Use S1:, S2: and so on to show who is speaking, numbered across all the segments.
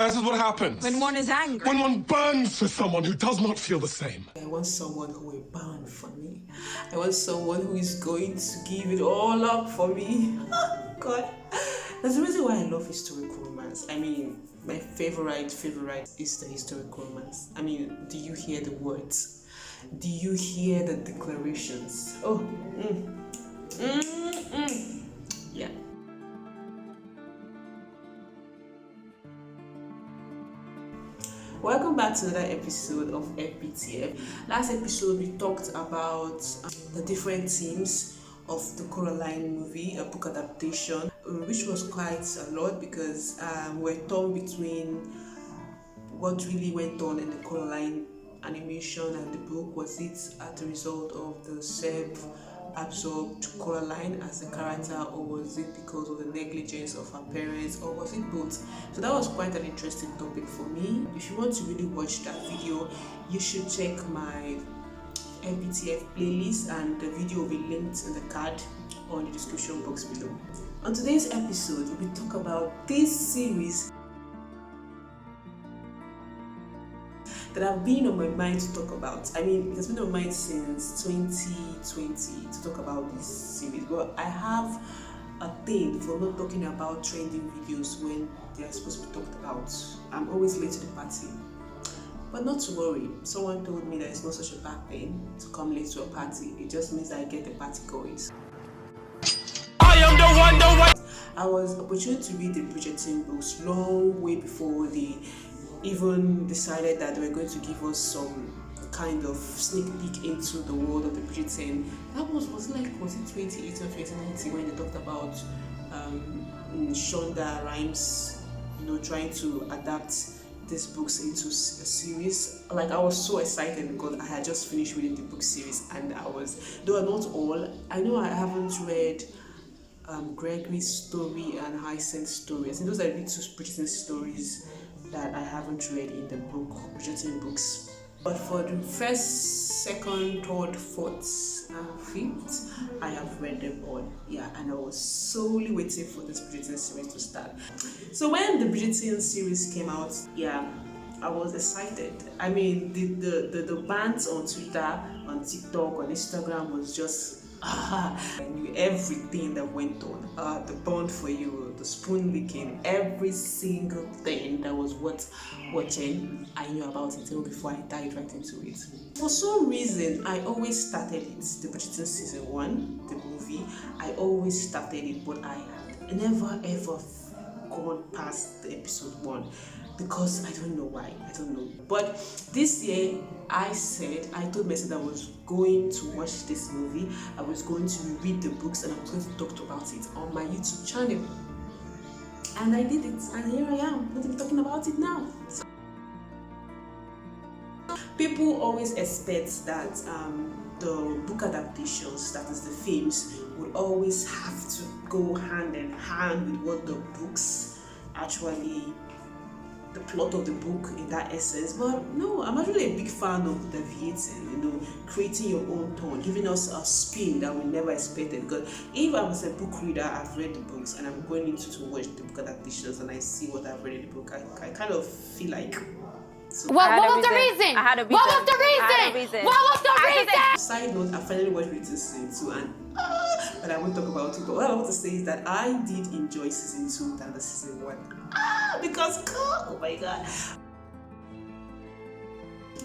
S1: This is what happens.
S2: When one is angry.
S1: When one burns for someone who does not feel the same.
S3: I want someone who will burn for me. I want someone who is going to give it all up for me. God. That's the reason why I love historical romance. I mean, my favorite is the historical romance. I mean, do you hear the words? Do you hear the declarations? Oh, yeah. Welcome back to another episode of FBTF. Last episode we talked about the different themes of the Coraline movie, a book adaptation, which was quite a lot because we're torn between what really went on in the Coraline animation and the book. Was it as a result of the self-absorbed Coraline as a character, or was it because of the negligence of her parents, or was it both? So that was quite an interesting topic for me. If you want to really watch that video, you should check my FBTF playlist, and the video will be linked in the card or in the description box below. On today's episode, we will talk about this series that have been on my mind to talk about. I mean, it has been on my mind since 2020 to talk about this series, but I have a thing for not talking about trending videos when they are supposed to be talked about. I'm always late to the party. But not to worry, someone told me that it's not such a bad thing to come late to a party. It just means that I get the party going.
S1: I am the one.
S3: I was opportunity to read the Bridgerton books long way before they even decided that they were going to give us some kind of sneak peek into the world of the Bridgerton. That was it 2018 or 2019 when they talked about Shonda Rhimes, trying to adapt these books into a series. Like, I was so excited because I had just finished reading the book series, and though not all, I know I haven't read Gregory's story and Hyacinth's story. I think those are the two Bridgerton stories that I haven't read in the book, Bridgerton books. But for the first, second, third, fourth, fifth, I have read them all. Yeah, and I was solely waiting for this Bridgerton series to start. So when the Bridgerton series came out, yeah, I was excited. I mean, the bands on Twitter, on TikTok, on Instagram was just I knew everything that went on. The bond for you, the spoon licking, every single thing that was worth watching, I knew about it even before I dived right into it. For some reason, I always started it, the Bridgerton season 1, the movie. I always started it, but I had never ever gone past the episode 1. Because I don't know why, I don't know. But this year, I told myself that I was going to watch this movie, I was going to read the books, and I was going to talk about it on my YouTube channel. And I did it, and here I am, not even talking about it now. So, people always expect that the book adaptations, that is the films, would always have to go hand in hand with what the books actually, the plot of the book in that essence. But no, I'm actually a big fan of deviating, creating your own tone, giving us a spin that we never expected. Because if I was a book reader, I've read the books, and I'm going into to watch the book adaptations, and I see what I've read in the book, I kind of feel like. So
S2: What was the reason?
S4: I had a reason.
S2: What was the reason? What was the reason?
S3: Side note, I finally watched Bridgerton season 2, and but I won't talk about it. But what I want to say is that I did enjoy season 2 than the season 1. Because oh my god.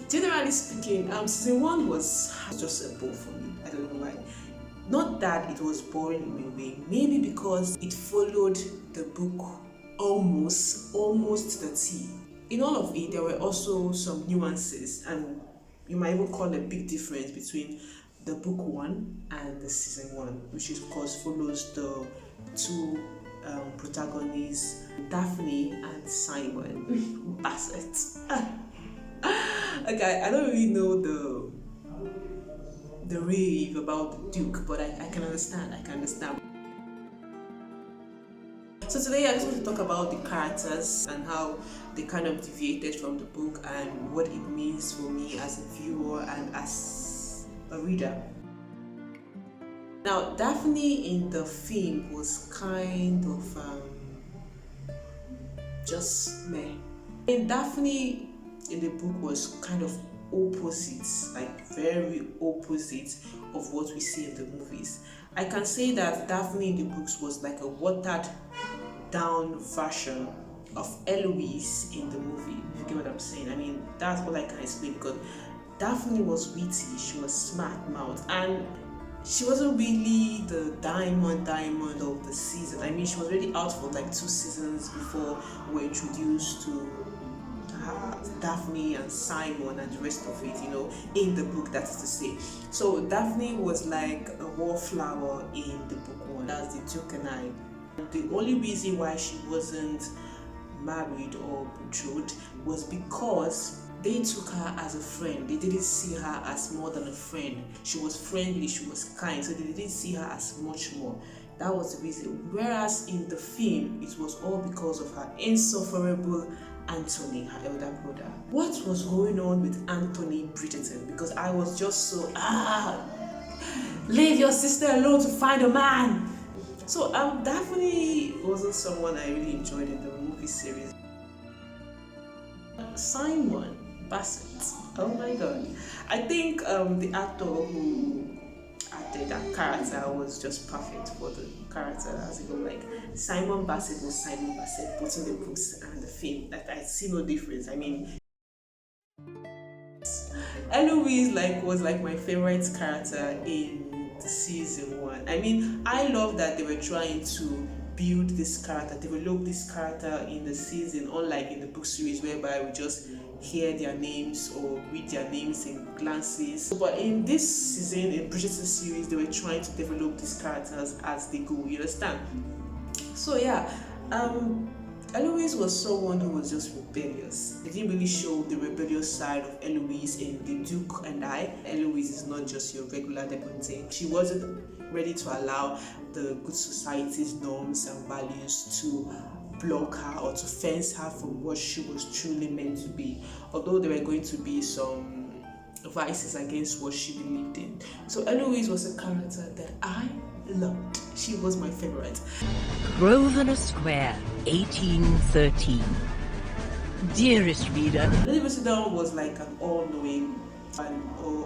S3: Generally speaking, season 1 was just a bore for me. I don't know why. Not that it was boring in a way, maybe because it followed the book almost to the T. In all of it, there were also some nuances, and you might even call a big difference between the book 1 and the season 1, which of course follows the two protagonists, Daphne and Simon. Bastards. Okay, I don't really know the rave about the Duke, but I can understand. So today I just want to talk about the characters and how they kind of deviated from the book and what it means for me as a viewer and as a reader. Now, Daphne in the film was kind of just meh. And Daphne in the book was kind of opposite, like very opposite of what we see in the movies. I can say that Daphne in the books was like a watered down version of Eloise in the movie, if you get what I'm saying. I mean, that's what I can explain, because Daphne was witty, she was smart mouth, and she wasn't really the diamond of the season. I mean, she was already out for like 2 seasons before we were introduced to Daphne and Simon and the rest of it, in the book, that is to say. So Daphne was like a wallflower in the book 1, that's the Duke and I. The only reason why she wasn't married or betrothed was because they took her as a friend. They didn't see her as more than a friend. She was friendly, she was kind, so they didn't see her as much more. That was the reason. Whereas in the film, it was all because of her insufferable Anthony, her elder brother. What was going on with Anthony Bridgerton? Because I was just so, leave your sister alone to find a man. So Daphne wasn't someone I really enjoyed in the movie series. Simon Bassett, oh my god. I think the actor who acted that character was just perfect for the character, as it was like Simon Bassett was Simon Bassett, both in the books and the film. That I see no difference. I mean, Eloise was my favorite character in the season 1. I mean, I love that they were trying to build this character, develop this character in the season, unlike in the book series whereby we just hear their names or read their names in glances. But in this season, in Bridgerton series, they were trying to develop these characters as they go, you understand? So yeah, Eloise was someone who was just rebellious. They didn't really show the rebellious side of Eloise in The Duke and I. Eloise is not just your regular debutante. She wasn't ready to allow the good society's norms and values to block her or to fence her from what she was truly meant to be, although there were going to be some vices against what she believed in. So Eloise was a character that I loved. She was my favorite.
S4: Grosvenor Square, 1813. Dearest reader,
S3: Lady Whistledown was like an all-knowing and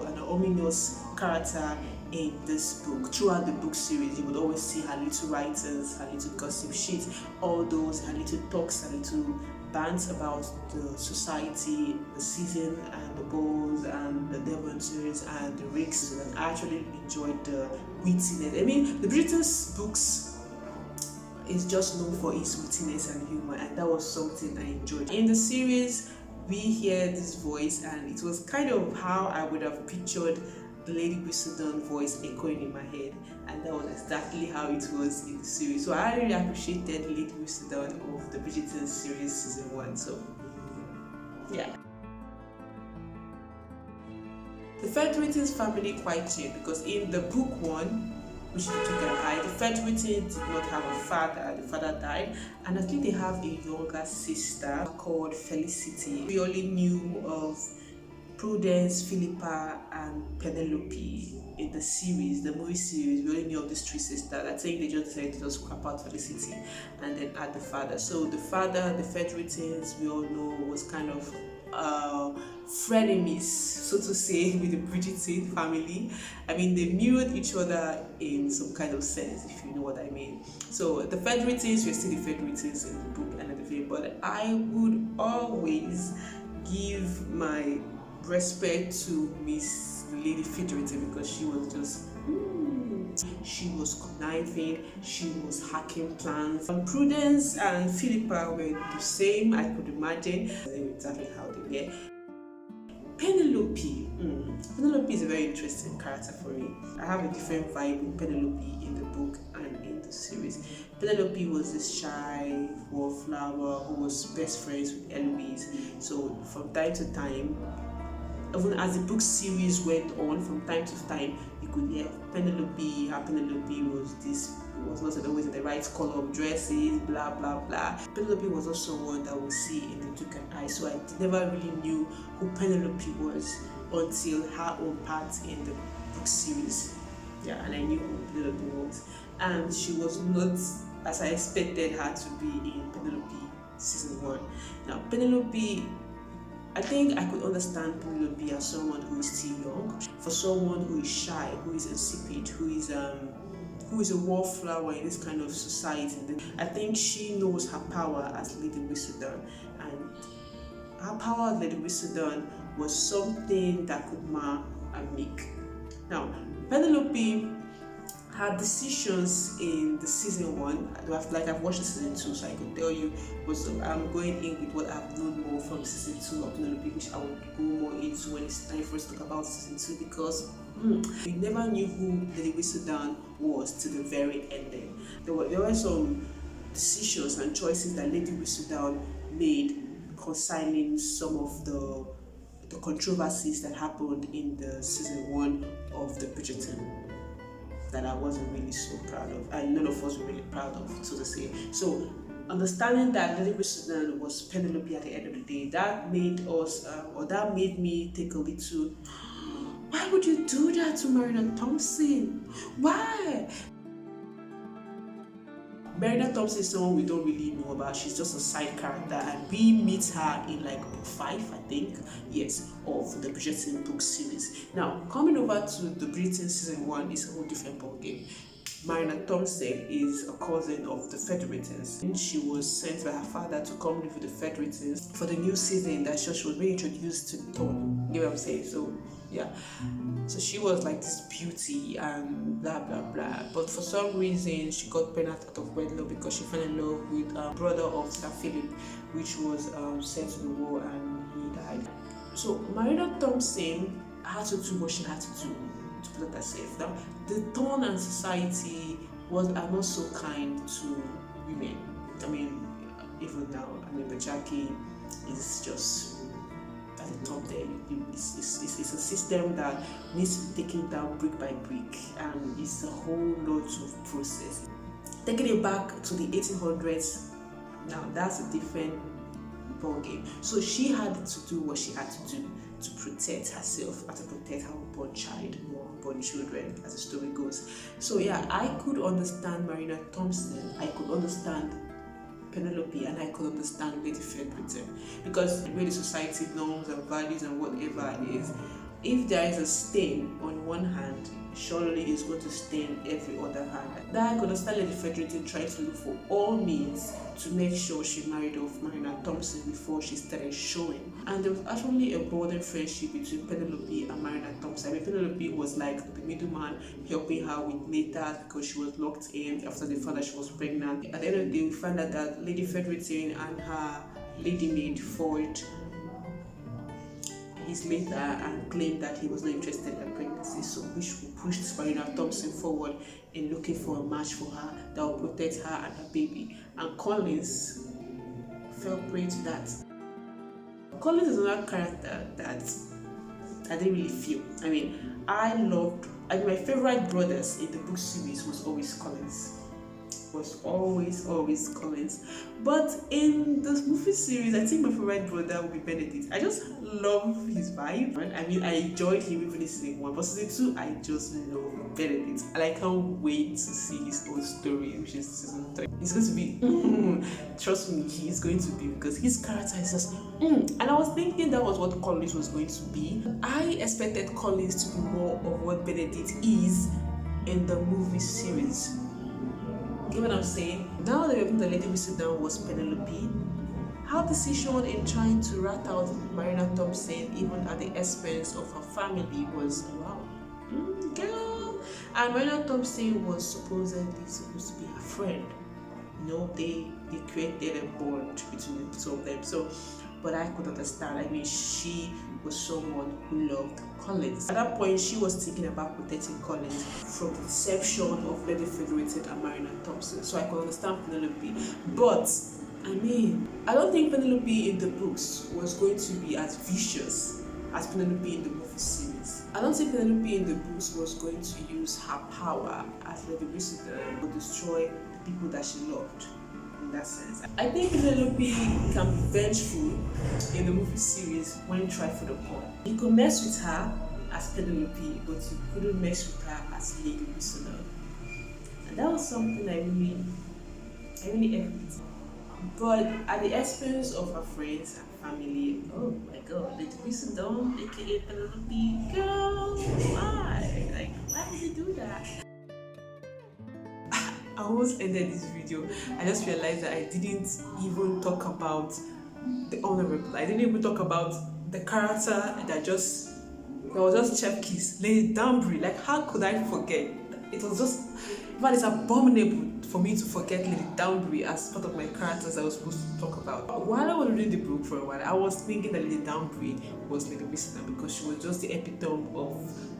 S3: an ominous character in this book. Throughout the book series, you would always see her little writings, her little gossip sheets, all those, her little talks, her little bants about the society, the season, and the balls, and the Devonshires, and the Ricks. And I actually enjoyed the wittiness. I mean, the Bridgerton's books is just known for its wittiness and humor, and that was something I enjoyed. In the series, we hear this voice, and it was kind of how I would have pictured the Lady Whistledown voice echoing in my head, and that was exactly how it was in the series. So I really appreciated Lady Whistledown of the Bridgerton series season 1. So yeah. The Featheringtons family quite changed, because in the book 1, which is the Duke and I, the Featheringtons did not have a father. The father died, and I think they have a younger sister called Felicity. We only knew of Prudence, Philippa, and Penelope in the series, the movie series. We only knew of these 3 sisters. I think they just decided to just scrap out Felicity and then add the father. So the father, the Featheringtons, we all know, was kind of frenemies, so to say, with the Bridgerton family. I mean, they mirrored each other in some kind of sense, if you know what I mean. So the Featheringtons were still the Featheringtons in the book and in the film, but I would always give my respect to Miss Lady Featherington, because she was just she was conniving, she was hacking plans. Prudence and Philippa were the same, I could imagine. I knew exactly how they were. Penelope. Penelope is a very interesting character for me. I have a different vibe with Penelope in the book and in the series. Penelope was this shy wallflower who was best friends with Eloise. So from time to time, even as the book series went on, from time to time, you could hear Penelope. How Penelope was not always in the right color of dresses, blah blah blah. Penelope was also one that we see in the Duke and I, so I never really knew who Penelope was until her own part in the book series. Yeah, and I knew who Penelope was, and she was not as I expected her to be in Penelope season 1. Now, Penelope, I think I could understand Penelope as someone who is still young, for someone who is shy, who is insipid, who is a wallflower in this kind of society. I think she knows her power as Lady Whistledown, and her power as Lady Whistledown was something that could mar and make. Now, Penelope, her decisions in the season 1, like I've watched the season 2, so I could tell you, I'm going in with what I've known more from season 2 of Penelope, which I will go more into when it's time for us to talk about season 2, because we never knew who Lady Whistledown was to the very ending. There were some decisions and choices that Lady Whistledown made concerning some of the controversies that happened in the season 1 of the Bridgerton that I wasn't really so proud of, and none of us were really proud of, so to say. So understanding that Lady Whistledown was Penelope at the end of the day, that made us, that made me take a little, why would you do that to Marina Thompson? Why? Marina Thompson is someone we don't really know about. She's just a side character, and we meet her in like book 5, I think, yes, of the Bridgerton book series. Now, coming over to the Bridgerton season 1 is a whole different ballgame. Marina Thompson is a cousin of the Featheringtons, and she was sent by her father to come live with the Featheringtons for the new season that she was reintroduced to the throne. You know what I'm saying? So yeah, so she was like this beauty and blah blah blah, but for some reason she got pregnant out of wedlock because she fell in love with a brother of Sir Philip, which was sent to the war, and he died. So Marina Thompson had to do what she had to do to protect herself. Now, the tone and society are not so kind to women. I mean, even now, I mean, the Jackie is just at the top there. It's a system that needs to be taken down brick by brick, and it's a whole lot of process. Taking it back to the 1800s, now that's a different ballgame. So she had to do what she had to do to protect herself and to protect her unborn child or unborn children, as the story goes. So yeah, I could understand Marina Thompson, I could understand Penelope, and I could understand Lady Featherington, because the way the society norms and values and whatever it is, if there is a stain on one hand, surely it's going to stain every other hand. That I could understand Lady Featherington trying to look for all means to make sure she married off Marina Thompson before she started showing. And there was actually a broader friendship between Penelope and Marina Thompson. I mean, Penelope was like the middleman, helping her with matters because she was locked in after they found that she was pregnant. At the end of the day, we found out that Lady Featherington and her lady maid forged his letter and claimed that he was not interested in pregnancy, so which pushed Marina Thompson forward in looking for a match for her that will protect her and her baby. And Collins fell prey to that. Collins is another character that I didn't really feel. I mean, my favorite brothers in the book series was always Collins. Always Collins. But in this movie series, I think my favorite brother will be Benedict. I just love his vibe. I mean, I enjoyed him even in season 1, but season 2, I just love Benedict. And I can't wait to see his own story, which is season 3. It's going to be, trust me, he is going to be, because his character is just, And I was thinking that was what Collins was going to be. I expected Collins to be more of what Benedict is in the movie series. You know what I'm saying? Now that the Lady Whistledown was Penelope, her decision in trying to rat out Marina Thompson, even at the expense of her family, was wow, girl. And Marina Thompson was supposedly supposed to be her friend. You know, they created a bond between the two of them. So, but I could understand. I mean, she was someone who loved Collins. At that point, she was thinking about protecting Collins from the deception of Lady Featherington and Marina Thompson. So I could understand Penelope. But, I mean, I don't think Penelope in the books was going to be as vicious as Penelope in the movie series. I don't think Penelope in the books was going to use her power as Lady Whistledown to destroy the people that she loved. In that sense, I think Penelope can be vengeful in the movie series when tried for the pawn. You could mess with her as Penelope, but you couldn't mess with her as Lady Whistledown. And that was something I really envied. but at the expense of her friends and family. Oh my god, Lady Whistledown, aka Penelope, girl, why? Like, why did you do that? I almost ended this video. I just realized that I didn't even talk about the honorable. I didn't even talk about the character that was just Chef Kiss, Lady Danbury. Like, how could I forget? It was just, but it's abominable for me to forget Lady Danbury as part of my characters I was supposed to talk about. While I was reading the book for a while, I was thinking that Lady Danbury was Lady Whistledown because she was just the epitome of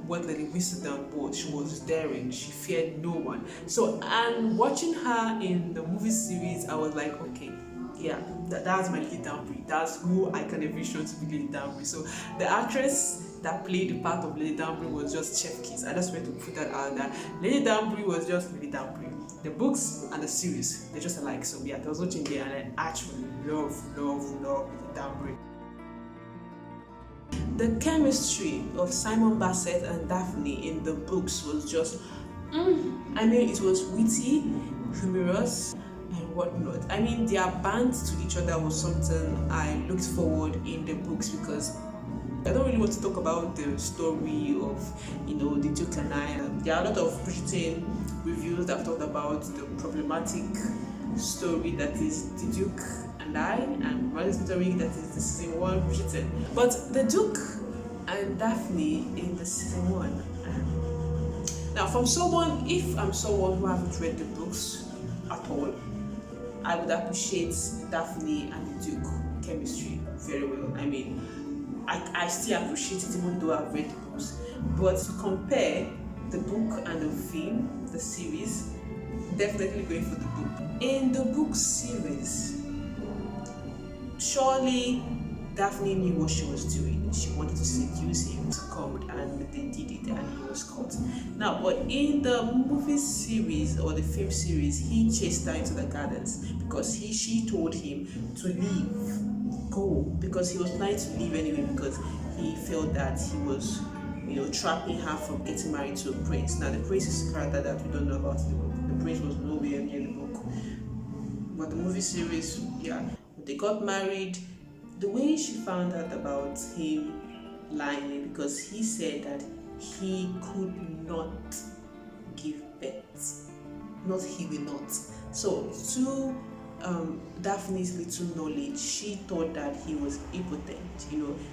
S3: what Lady Whistledown was. She was daring, she feared no one. So, and watching her in the movie series, I was like, okay, yeah, that's my Lady Danbury. That's who I can envision to be Lady Danbury. So the actress that played the part of Lady Danbury was just Chef Kiss. I just wanted to put that out there. Lady Danbury was just Lady Danbury. The books and the series, they're just alike. So yeah, there was no change there, and I actually love Lady Danbury. The chemistry of Simon Bassett and Daphne in the books was just, I mean, it was witty, humorous, and whatnot. I mean, their band to each other was something I looked forward in the books because I don't really want to talk about the story of, the Duke and I. There are a lot of Bridgerton reviews that have talked about the problematic story that is the Duke and I, and one story that is the season 1 Bridgerton. But the Duke and Daphne in the season 1. Now, if I'm someone who haven't read the books at all, I would appreciate Daphne and the Duke chemistry very well. I mean, I still appreciate it even though I've read the books. But to compare the book and the film, the series, definitely going for the book. In the book series, surely Daphne knew what she was doing. She wanted to seduce him to come, and they did it, and he was caught. Now, but in the movie series or the film series, he chased her into the gardens because she told him to leave. Go, because he was planning to leave anyway because he felt that he was, trapping her from getting married to a prince. Now, the prince is a character that we don't know about in the book. The prince was nowhere near the book. But the movie series, yeah, they got married. The way she found out about him lying, because he said that he could not give birth. Not he will not. So, Daphne's little knowledge, she thought that he was impotent,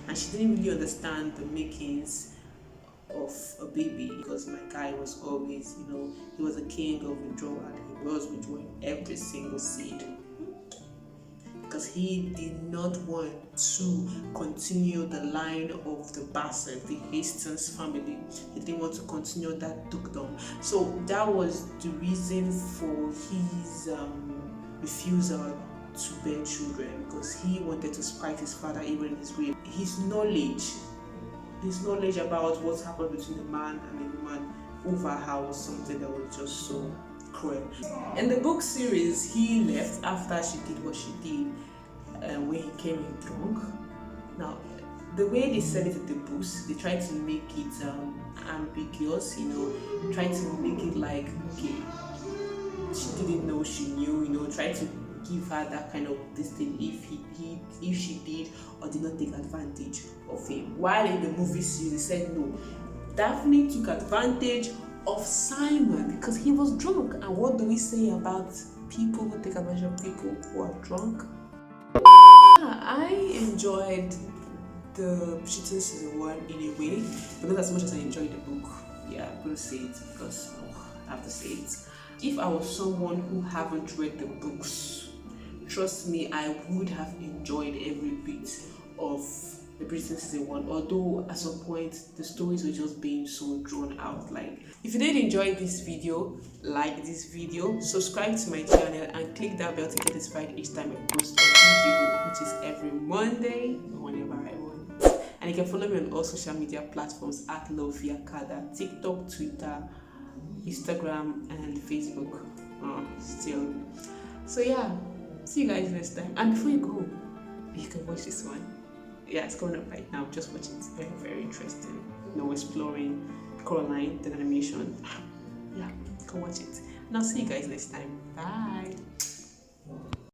S3: and she didn't really understand the makings of a baby because my guy was always, he was a king of withdrawal. He was withdrawing every single seed because he did not want to continue the line of the Bassett, the Hastings family. He didn't want to continue that dukedom. So that was the reason for his refusal to bear children, because he wanted to spite his father even in his grave. His knowledge about what happened between a man and a woman over her was something that was just so cruel. In the book series, he left after she did what she did when he came in drunk. Now, the way they said it in the books, they tried to make it ambiguous, try to make it like, okay, she didn't know, she knew, try to give her that kind of this thing if she did or did not take advantage of him. While in the movie series, said no, Daphne took advantage of Simon because he was drunk. And what do we say about people who take advantage of people who are drunk? I enjoyed the Bridgerton season 1 in a way, but not as much as I enjoyed the book. Yeah, I'm gonna say it because I have to say it. If I was someone who haven't read the books, trust me, I would have enjoyed every bit of the Bridgerton season 1, although at some point the stories were just being so drawn out. Like, if you did enjoy this video, like this video, subscribe to my channel and click that bell to get notified each time I post a video, which is every Monday or whenever I want. And you can follow me on all social media platforms at LoveViaCada, TikTok, Twitter, Instagram, and Facebook still. So yeah, see you guys next time. And before you go, you can watch this one. Yeah, it's coming up right now. Just watch it. It's very, very interesting. Exploring Coraline, the animation. Yeah, go watch it. And I'll see you guys next time. Bye.